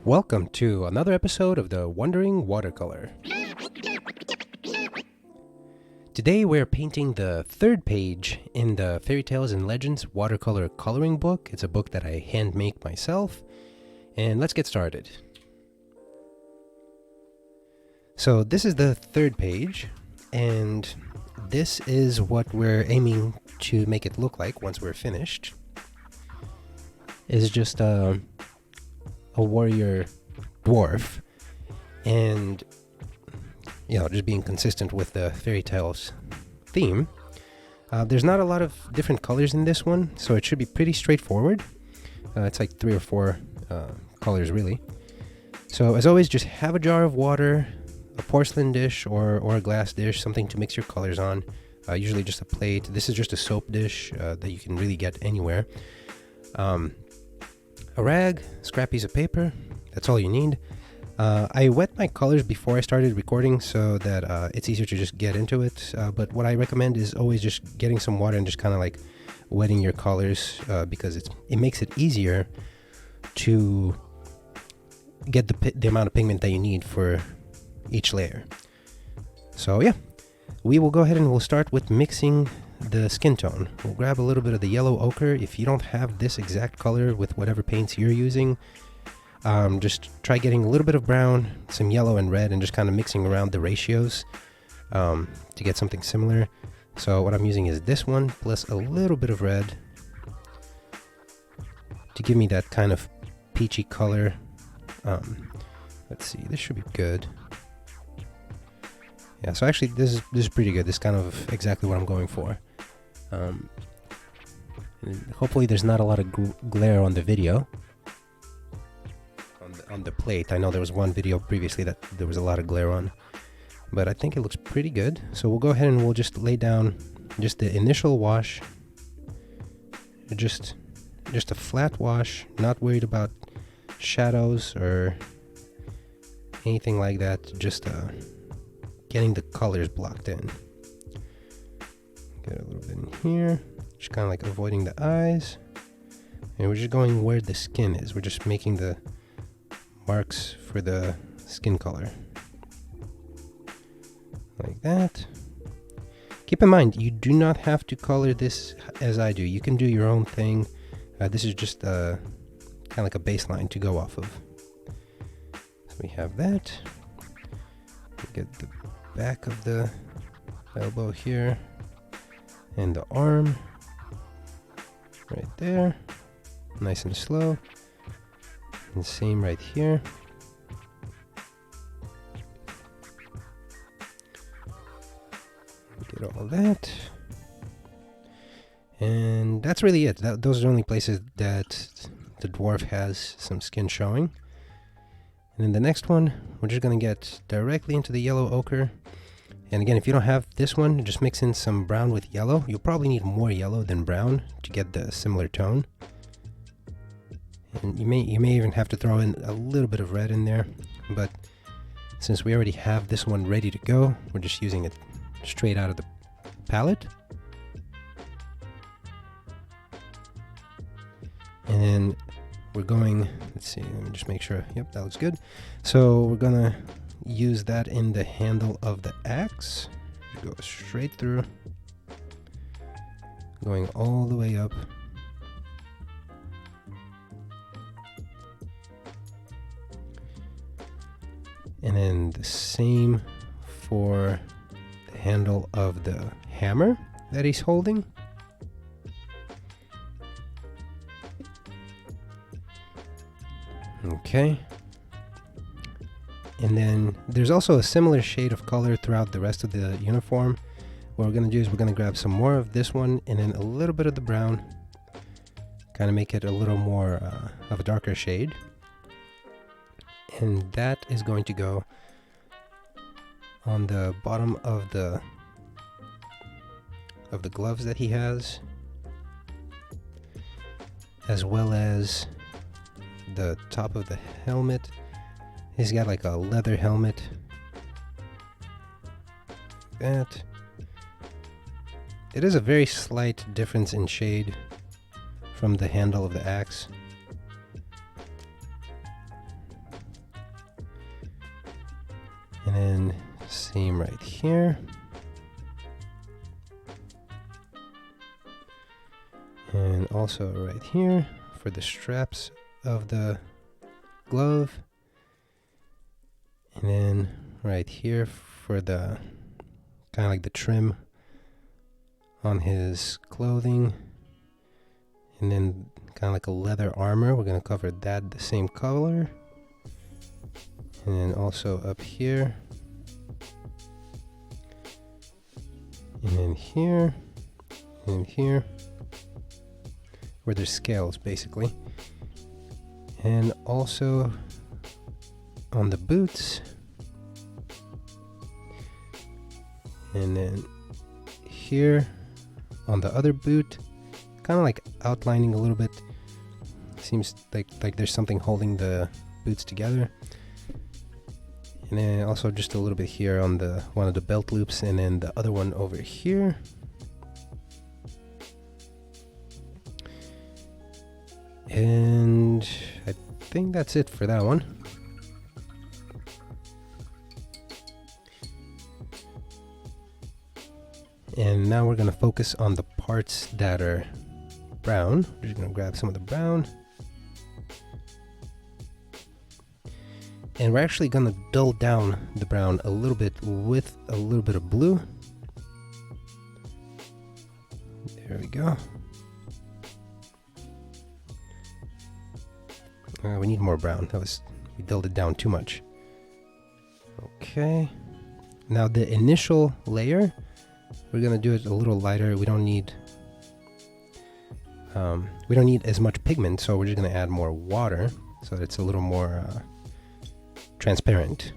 Welcome to another episode of the Wandering Watercolor. Today we're painting the third page in the Fairy Tales and Legends watercolor coloring book. It's a book that I hand make myself, and let's get started. So this is the third page, and this is what we're aiming to make it look like once we're finished. It's just a warrior dwarf, and just being consistent with the fairy tales theme. There's not a lot of different colors in this one, so it should be pretty straightforward. It's like 3 or 4 colors really. So as always, just have a jar of water, a porcelain dish or a glass dish, something to mix your colors on, usually just a plate. This is just a soap dish that you can really get anywhere. A rag, scrap piece of paper, that's all you need. I wet my colors before I started recording so that it's easier to just get into it, but what I recommend is always just getting some water and just kind of like wetting your colors, because it makes it easier to get the amount of pigment that you need for each layer. So yeah, we will go ahead and we'll start with mixing the skin tone. We'll grab a little bit of the yellow ochre. If you don't have this exact color with whatever paints you're using, just try getting a little bit of brown, some yellow and red, and just kind of mixing around the ratios to get something similar. So what I'm using is this one plus a little bit of red to give me that kind of peachy color. Let's see, this should be good. Yeah, so actually this is pretty good. This is kind of exactly what I'm going for. Hopefully there's not a lot of glare on the video, on the plate. I know there was one video previously that there was a lot of glare on, but I think it looks pretty good. So we'll go ahead and we'll just lay down just the initial wash, just a flat wash, not worried about shadows or anything like that, just getting the colors blocked in. Get a little bit in here, just kind of like avoiding the eyes, and we're just going where the skin is. We're just making the marks for the skin color like that. Keep in mind, you do not have to color this as I do. You can do your own thing. This is just kind of like a baseline to go off of. So we have that. We get the back of the elbow here and the arm right there, nice and slow, and same right here. Get all that, and that's really it. Those are the only places that the dwarf has some skin showing. And then the next one, we're just going to get directly into the yellow ochre. And again, if you don't have this one, just mix in some brown with yellow. You'll probably need more yellow than brown to get the similar tone. And you may even have to throw in a little bit of red in there. But since we already have this one ready to go, we're just using it straight out of the palette. And then we're going, let's see, let me just make sure. Yep, that looks good. So we're gonna use that in the handle of the axe. Go straight through, going all the way up. And then the same for the handle of the hammer that he's holding. Okay. And then there's also a similar shade of color throughout the rest of the uniform. What we're going to do is we're going to grab some more of this one and then a little bit of the brown, kind of make it a little more of a darker shade. And that is going to go on the bottom of the gloves that he has, as well as the top of the helmet. He's got like a leather helmet. That. It is a very slight difference in shade from the handle of the axe. And then same right here. And also right here for the straps of the glove. And then right here for the kind of like the trim on his clothing. And then kind of like a leather armor, we're going to cover that the same color. And then also up here. And then here. And here. Where there's scales basically. And also on the boots. And then here on the other boot, kind of like outlining a little bit. Seems like there's something holding the boots together. And then also just a little bit here on the one of the belt loops, and then the other one over here. And I think that's it for that one. And now we're going to focus on the parts that are brown. We're just going to grab some of the brown. And we're actually going to dull down the brown a little bit with a little bit of blue. There we go. We need more brown. We dulled it down too much. Okay. Now the initial layer, we're gonna do it a little lighter. We don't need as much pigment, so we're just gonna add more water so that it's a little more transparent.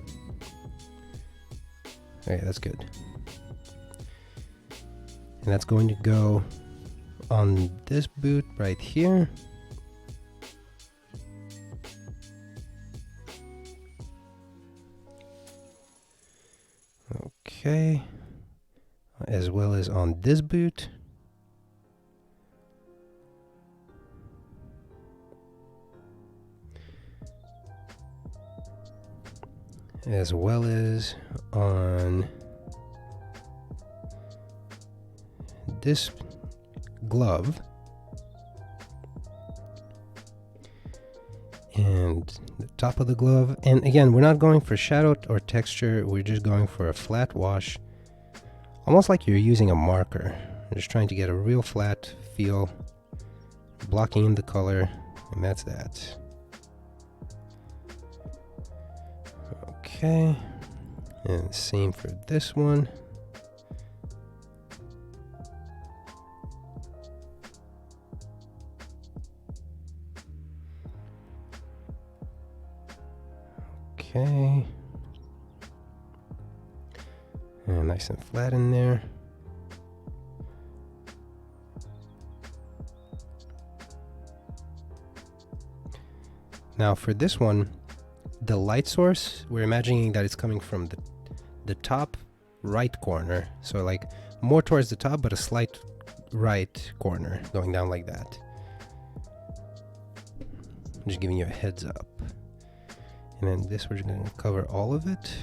Okay, that's good. And that's going to go on this boot right here. Okay, as well as on this boot. As well as on this glove. And the top of the glove. And again, we're not going for shadow or texture, we're just going for a flat wash, almost like you're using a marker. I'm just trying to get a real flat feel, blocking in the color, and that's that. Okay, and same for this one. Okay, and nice and flat in there. Now for this one, the light source, we're imagining that it's coming from the top right corner, so like more towards the top but a slight right corner going down like that. I'm just giving you a heads up. And then this, we're just going to cover all of it.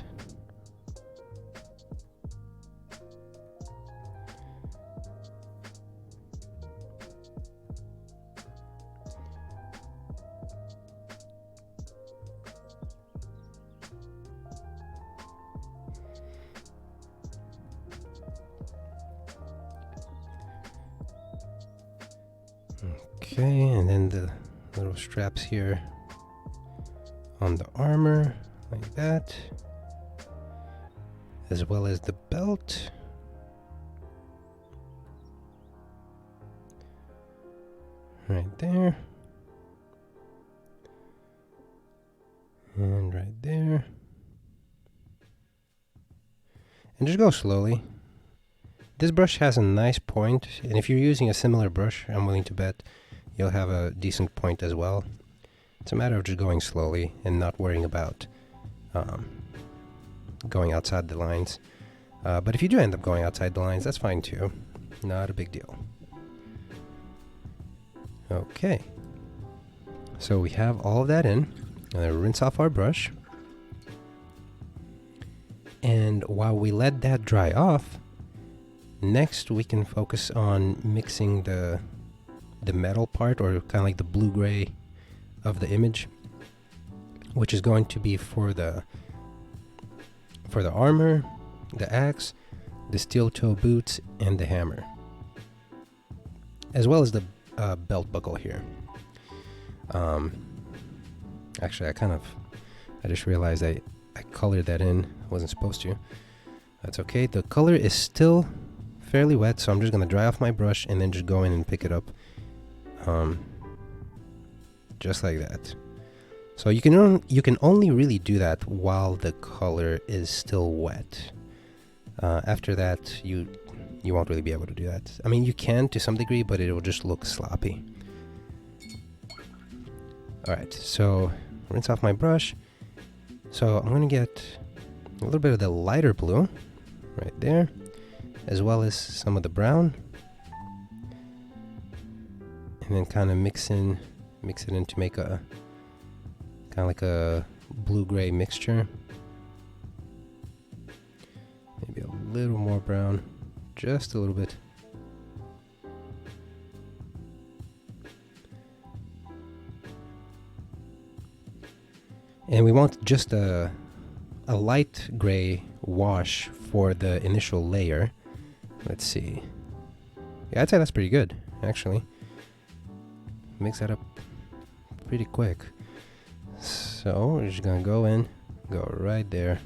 Okay, and then the little straps here on the armor, like that, as well as the belt. Right there. And right there. And just go slowly. This brush has a nice point, and if you're using a similar brush, I'm willing to bet you'll have a decent point as well. It's a matter of just going slowly and not worrying about going outside the lines. But if you do end up going outside the lines, that's fine too. Not a big deal. Okay. So we have all of that in. I'm going to rinse off our brush. And while we let that dry off, next we can focus on mixing the metal part, or kind of like the blue-gray of the image, which is going to be for the armor, the axe, the steel toe boots, and the hammer, as well as the belt buckle here. Actually, I just realized I colored that in. I wasn't supposed to. That's okay. The color is still fairly wet, so I'm just gonna dry off my brush and then just go in and pick it up, just like that. So you can only really do that while the color is still wet. After that, you won't really be able to do that. I mean, you can to some degree, but it will just look sloppy. Alright, so rinse off my brush. So I'm going to get a little bit of the lighter blue right there, as well as some of the brown. And then kind of mix it in to make a kind of like a blue-gray mixture. Maybe a little more brown, just a little bit. And we want just a light gray wash for the initial layer. Let's see. Yeah, I'd say that's pretty good, actually. Mix that up pretty quick. So we're just gonna go right there.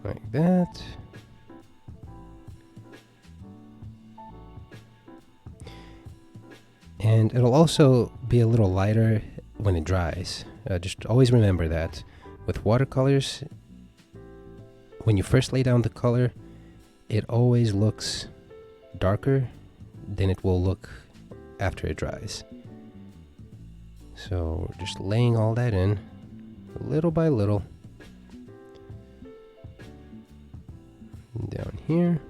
Like that. And it'll also be a little lighter when it dries. Just always remember that. With watercolors, when you first lay down the color, it always looks darker than it will look after it dries. So we're just laying all that in, little by little. Down here.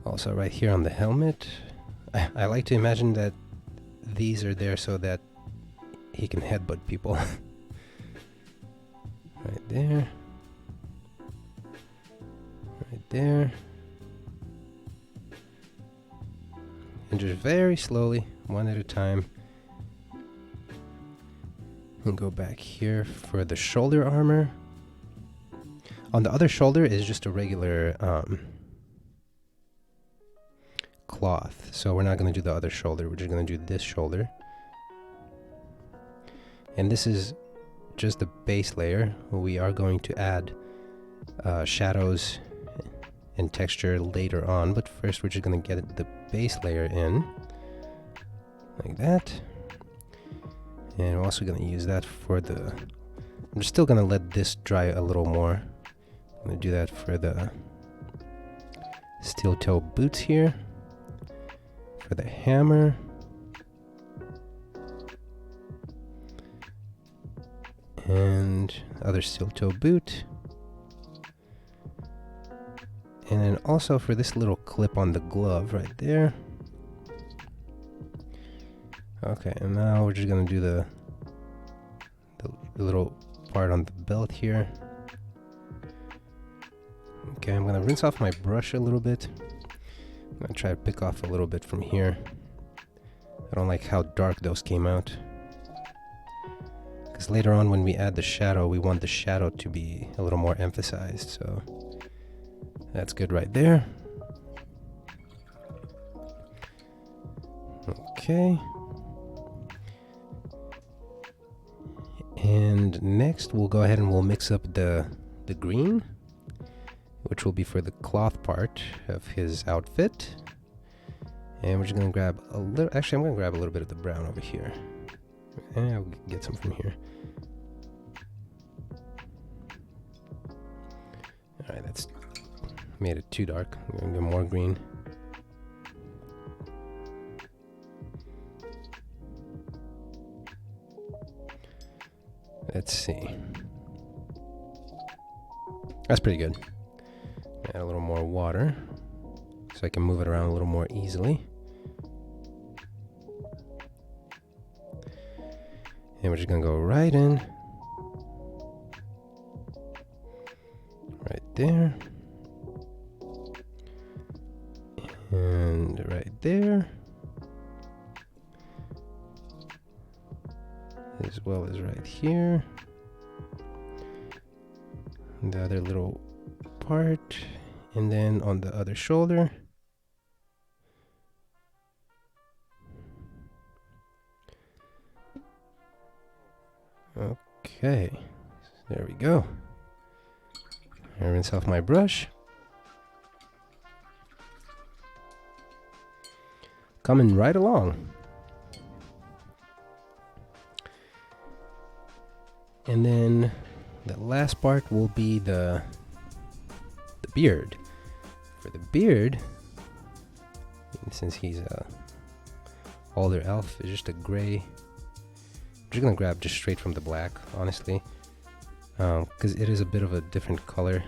Also right here on the helmet. I like to imagine that these are there so that he can headbutt people. Right there. Right there. And just very slowly, one at a time. And go back here for the shoulder armor. On the other shoulder is just a regular cloth. So we're not going to do the other shoulder. We're just going to do this shoulder. And this is just the base layer. We are going to add shadows and texture later on, but first we're just going to get the base layer in like that. And we're also going to use that for the... I'm still going to let this dry a little more. I'm going to do that for the steel toe boots here, for the hammer, and other steel toe boot, and then also for this little clip on the glove right there. Okay, and now we're just gonna do the little part on the belt here. Okay, I'm gonna rinse off my brush a little bit. I'm gonna try to pick off a little bit from here. I don't like how dark those came out. Because later on when we add the shadow, we want the shadow to be a little more emphasized, so that's good right there. Okay. And next we'll go ahead and we'll mix up the green, which will be for the cloth part of his outfit. And we're just gonna grab a little, actually I'm gonna grab a little bit of the brown over here. And I'll get some from here. Alright, that's made it too dark. I'm gonna get more green. Let's see. That's pretty good. Add a little more water so I can move it around a little more easily. And we're just gonna go right in. Right there. And right there. As well as right here. And the other little part. And then on the other shoulder. Okay, there we go. I rinse off my brush. Coming right along. And then the last part will be the beard. For the beard, since he's a older elf, it's just a gray. I'm just gonna grab just straight from the black, honestly, because it is a bit of a different color.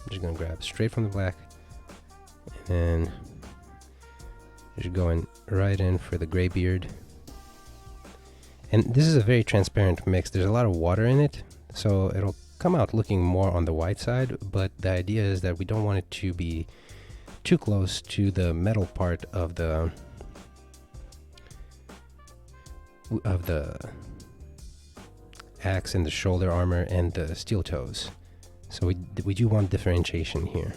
I'm just gonna grab straight from the black, and then just going right in for the gray beard. And this is a very transparent mix. There's a lot of water in it, so it'll come out looking more on the white side, but the idea is that we don't want it to be too close to the metal part of the axe and the shoulder armor and the steel toes. So we do want differentiation here.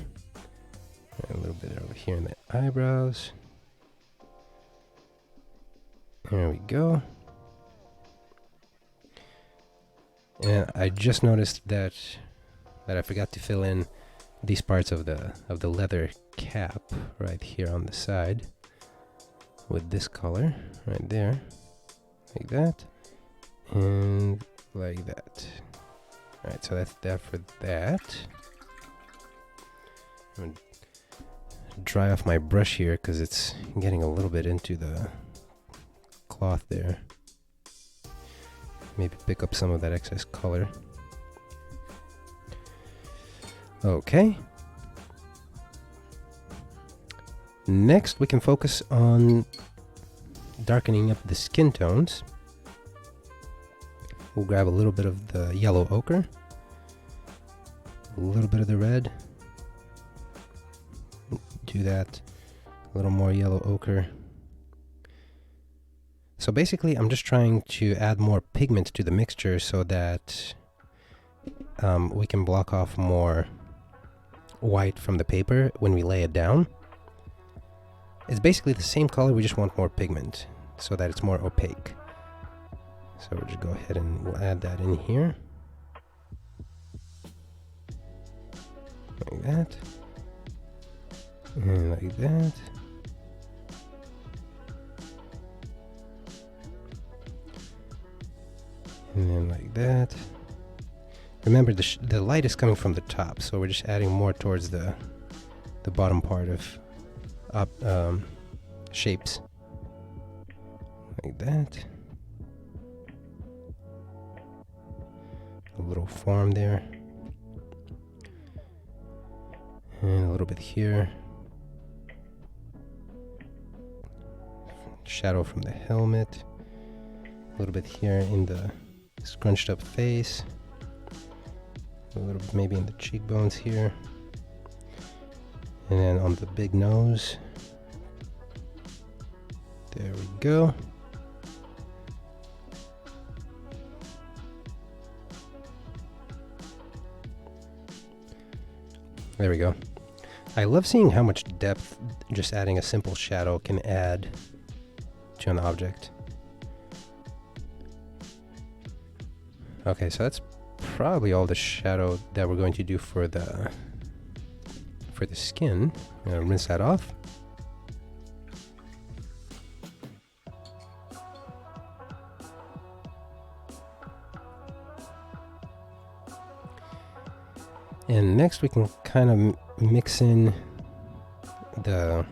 A little bit over here in the eyebrows. There we go. And I just noticed that I forgot to fill in these parts of the leather cap right here on the side with this color right there, like that, and like that. All right, so that's that for that. I'm gonna dry off my brush here because it's getting a little bit into the cloth there. Maybe pick up some of that excess color. Okay. Next, we can focus on darkening up the skin tones. We'll grab a little bit of the yellow ochre, a little bit of the red. Do that. A little more yellow ochre. So basically, I'm just trying to add more pigment to the mixture so that we can block off more white from the paper when we lay it down. It's basically the same color, we just want more pigment so that it's more opaque. So we'll just go ahead and we'll add that in here. Like that. And like that. And then like that. Remember, the light is coming from the top, so we're just adding more towards the bottom part of shapes. Like that. A little form there. And a little bit here. Shadow from the helmet. A little bit here in the scrunched up face. A little bit maybe in the cheekbones here. And then on the big nose. There we go. There we go. I love seeing how much depth just adding a simple shadow can add to an object. Okay, so that's probably all the shadow that we're going to do for the skin. I'm gonna rinse that off. And next we can kind of mix in the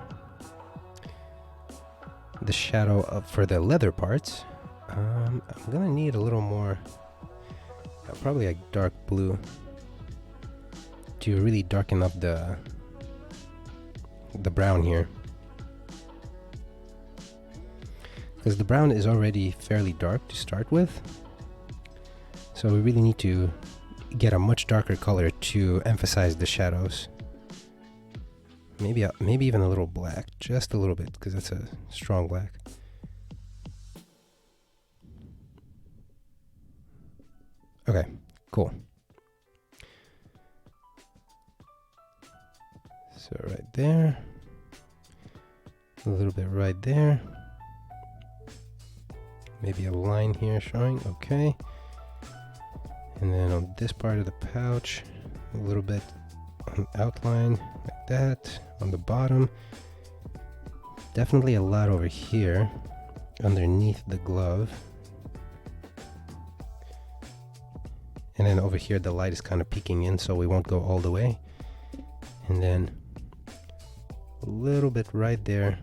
shadow up for the leather parts. I'm gonna need a little more, probably a dark blue to really darken up the the brown here, because the brown is already fairly dark to start with, so we really need to get a much darker color to emphasize the shadows. Maybe even a little black, just a little bit, because that's a strong black. Okay, cool. So right there, a little bit right there, maybe a line here showing, okay. And then on this part of the pouch, a little bit on outline like that. On the bottom, definitely a lot over here underneath the glove. And then over here the light is kind of peeking in, so we won't go all the way. And then a little bit right there,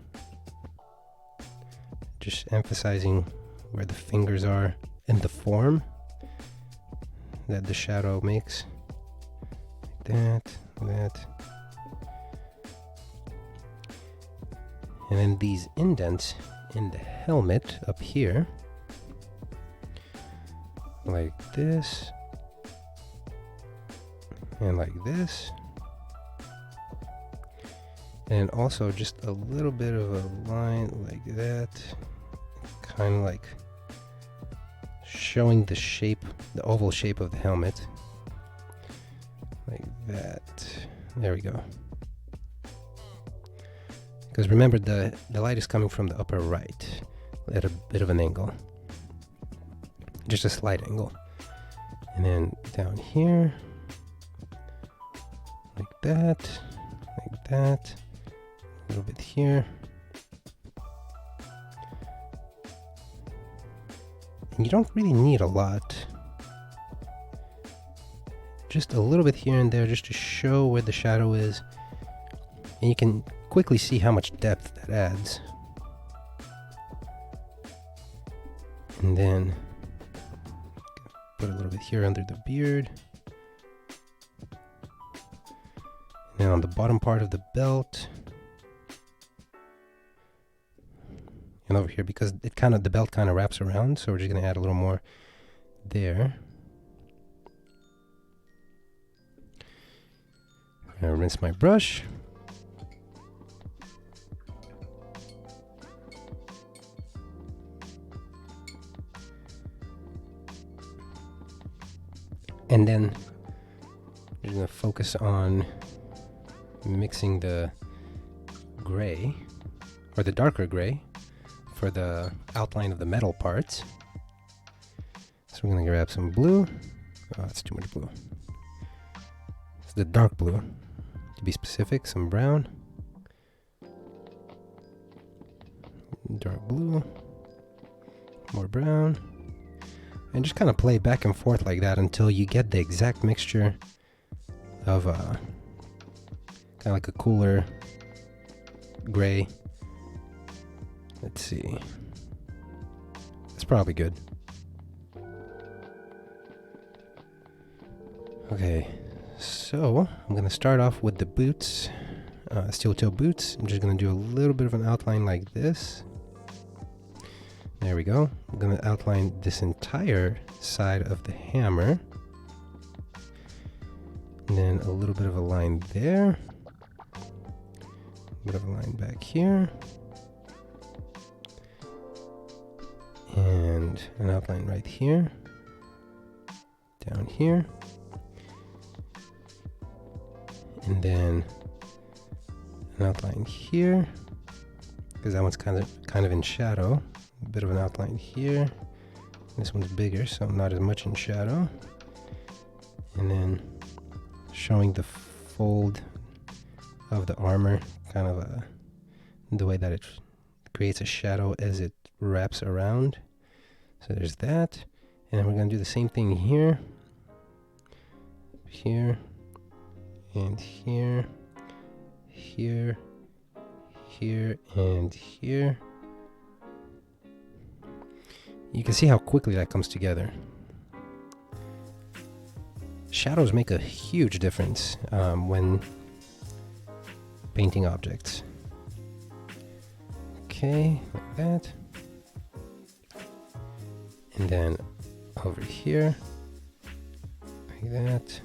just emphasizing where the fingers are and the form that the shadow makes. Like that. And then these indents in the helmet up here, like this, and like this. And also just a little bit of a line like that, kind of like showing the shape, the oval shape of the helmet. Like that. There we go. Because remember, the light is coming from the upper right at a bit of an angle. Just a slight angle. And then down here, like that, a little bit here. And you don't really need a lot. Just a little bit here and there just to show where the shadow is. And you can quickly see how much depth that adds. And then put a little bit here under the beard. And then on the bottom part of the belt. And over here, because the belt kind of wraps around, so we're just going to add a little more there. I'm going to rinse my brush. And then we're going to focus on mixing the gray, or the darker gray, for the outline of the metal parts. So we're going to grab some blue. Oh, that's too much blue. It's the dark blue, to be specific. Some brown. Dark blue. More brown. And just kind of play back and forth like that until you get the exact mixture of kind of like a cooler gray. Let's see. That's probably good. Okay, so I'm going to start off with the boots, steel toe boots. I'm just going to do a little bit of an outline like this. There we go. I'm going to outline this entire side of the hammer. And then a little bit of a line there. A bit of a line back here. And an outline right here. Down here. And then an outline here. Because that one's kind of in shadow. A bit of an outline here. This one's bigger, so not as much in shadow. And then showing the fold of the armor, kind of the way that it creates a shadow as it wraps around. So there's that. And then we're going to do the same thing here. Here. And here. Here. Here and here. You can see how quickly that comes together. Shadows make a huge difference when painting objects. Okay, like that. And then over here, like that.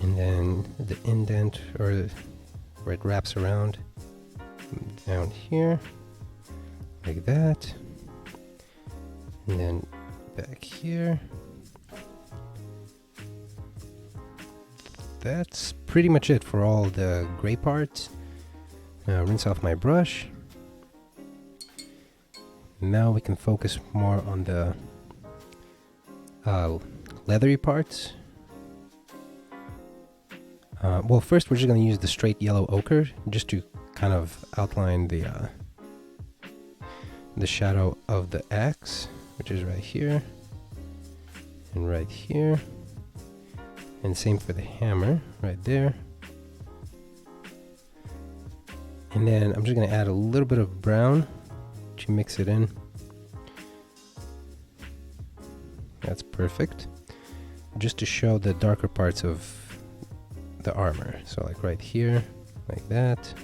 And then the indent, or where it wraps around, down here, like that. And then back here. That's pretty much it for all the gray parts. Now rinse off my brush. Now we can focus more on the leathery parts. Well, first we're just going to use the straight yellow ochre just to kind of outline the shadow of the axe, which is right here and right here. And same for the hammer, right there. And then I'm just going to add a little bit of brown to mix it in. That's perfect. Just to show the darker parts of the armor. So like right here, like that.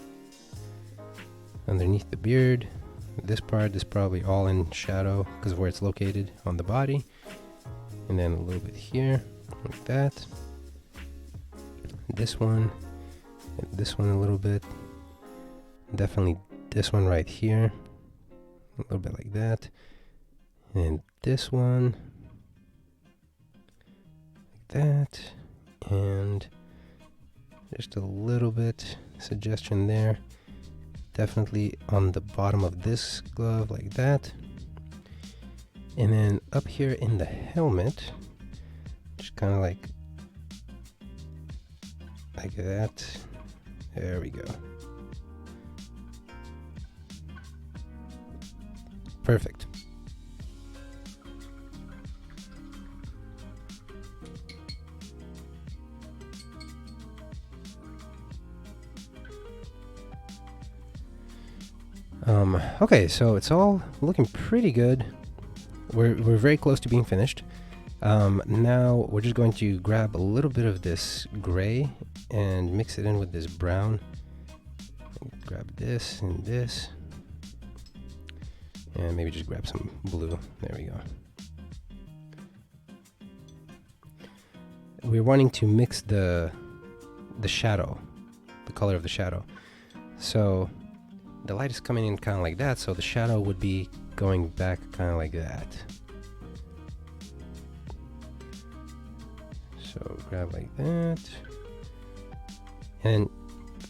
Underneath the beard. This part is probably all in shadow because of where it's located on the body. And then a little bit here, like that. This one, and this one a little bit. Definitely this one right here. A little bit like that. And this one, like that. And just a little bit suggestion there. Definitely on the bottom of this glove, like that. And then up here in the helmet, just kind of like that. There we go. Perfect. Okay, so it's all looking pretty good. We're very close to being finished. Now we're just going to grab a little bit of this gray and mix it in with this brown. Grab this and this. And maybe just grab some blue. There we go. We're wanting to mix the shadow, the color of the shadow. So the light is coming in kind of like that, so the shadow would be going back kind of like that. So grab like that. And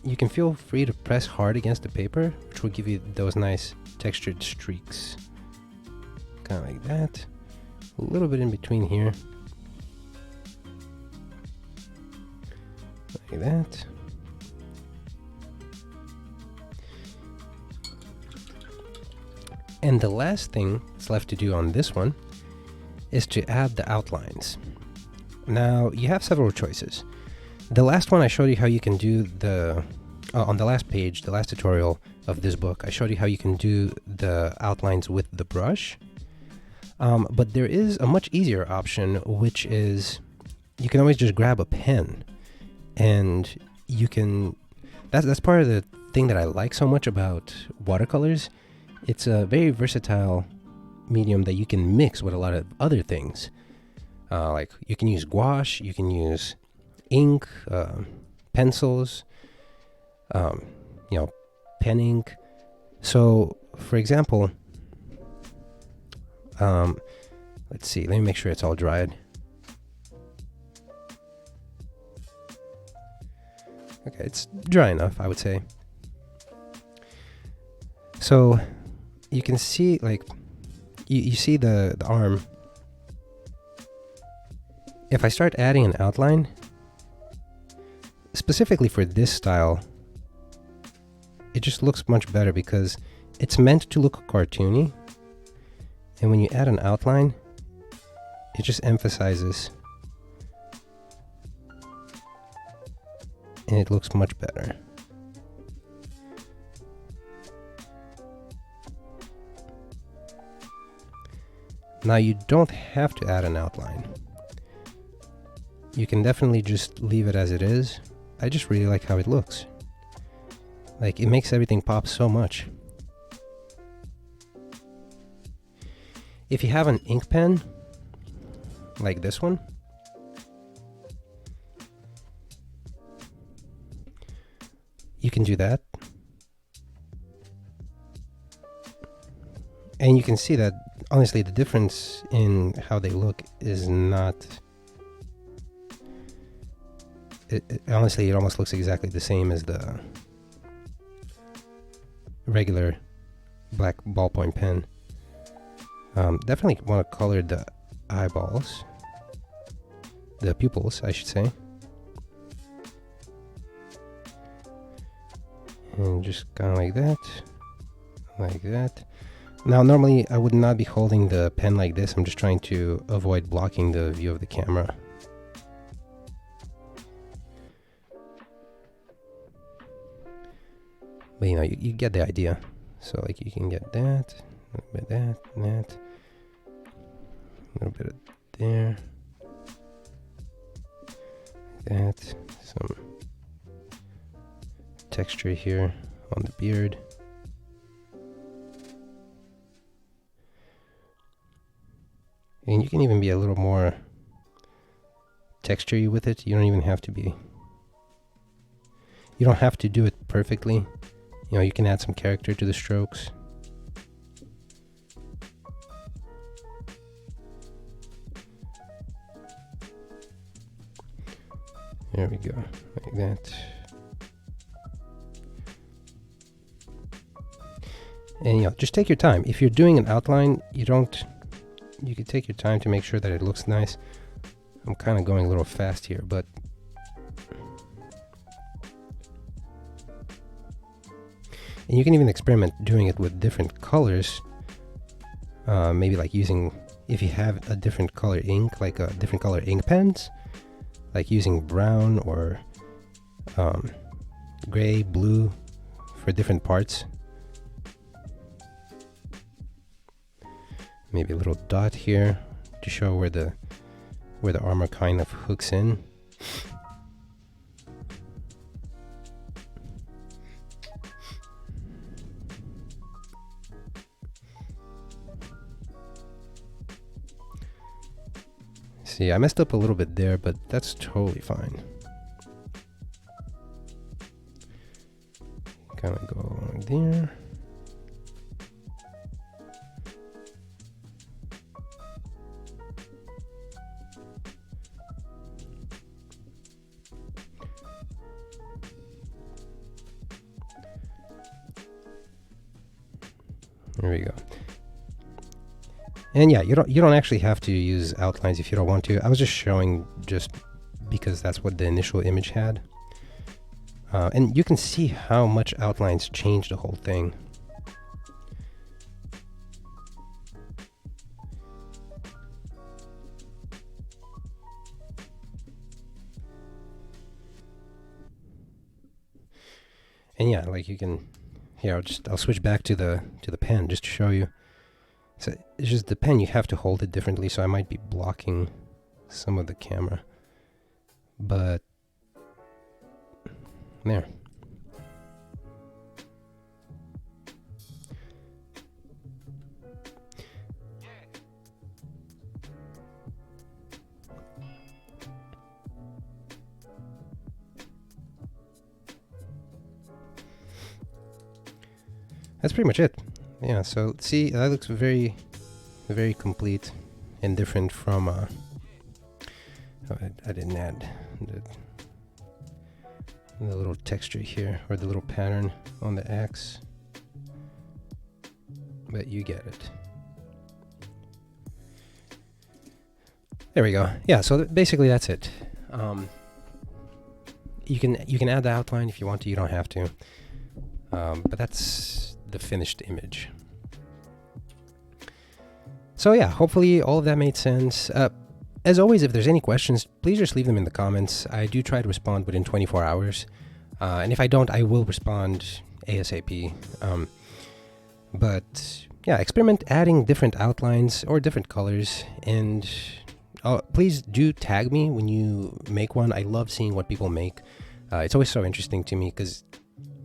you can feel free to press hard against the paper, which will give you those nice textured streaks. Kind of like that. A little bit in between here. Like that. And the last thing that's left to do on this one is to add the outlines. Now, you have several choices. The last one I showed you how you can do the, on the last page, the last tutorial of this book, I showed you how you can do the outlines with the brush. But there is a much easier option, which is you can always just grab a pen and you can, that's part of the thing that I like so much about watercolors. It's a very versatile medium that you can mix with a lot of other things. Like you can use gouache, you can use ink, pencils, pen ink. So, for example, let's see, let me make sure it's all dried. Okay, it's dry enough, I would say. So you can see, like, you see the arm. If I start adding an outline, specifically for this style, it just looks much better because it's meant to look cartoony. And when you add an outline, it just emphasizes. And it looks much better. Now you don't have to add an outline. You can definitely just leave it as it is I just really like how it looks. Like, it makes everything pop so much. If you have an ink pen, like this one, you can do that. And you can see that, honestly, the difference in how they look is not... honestly, it almost looks exactly the same as the regular black ballpoint pen. Definitely want to color the eyeballs. The pupils, I should say. And just kind of like that. Like that. Now, normally I would not be holding the pen like this. I'm just trying to avoid blocking the view of the camera. But you know, you get the idea. So like you can get that, a little bit of that, and that. A little bit of there. That. Some texture here on the beard. And you can even be a little more texture-y with it. You don't even have to be... You don't have to do it perfectly. You know, you can add some character to the strokes. There we go, like that. And you know, just take your time. If you're doing an outline, you can take your time to make sure that it looks nice. I'm kind of going a little fast here, but and you can even experiment doing it with different colors. Maybe like using, if you have a different color ink, like a different color ink pens, like using brown or gray, blue for different parts. Maybe a little dot here to show where the armor kind of hooks in. See, I messed up a little bit there, but that's totally fine. Kind of go along there. There we go. And yeah, you don't actually have to use outlines if you don't want to. I was just showing just because that's what the initial image had. And you can see how much outlines change the whole thing. And yeah, like you can, here I'll switch back to the pen just to show you. So it's just the pen, you have to hold it differently, so I might be blocking some of the camera. But there. That's pretty much it. Yeah, so see, that looks very, very complete and different from, oh, I didn't add the little texture here, or the little pattern on the X, but you get it. There we go. Yeah, so basically that's it. You can add the outline if you want to, you don't have to, but that's the finished image. So yeah, hopefully all of that made sense. As always, if there's any questions, please just leave them in the comments. I do try to respond within 24 hours. And if I don't, I will respond ASAP. But yeah, experiment adding different outlines or different colors. And please do tag me when you make one. I love seeing what people make. It's always so interesting to me because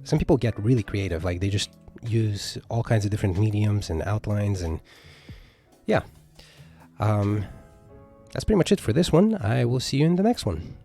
some people get really creative. Like they just use all kinds of different mediums and outlines, and yeah. That's pretty much it for this one. I will see you in the next one.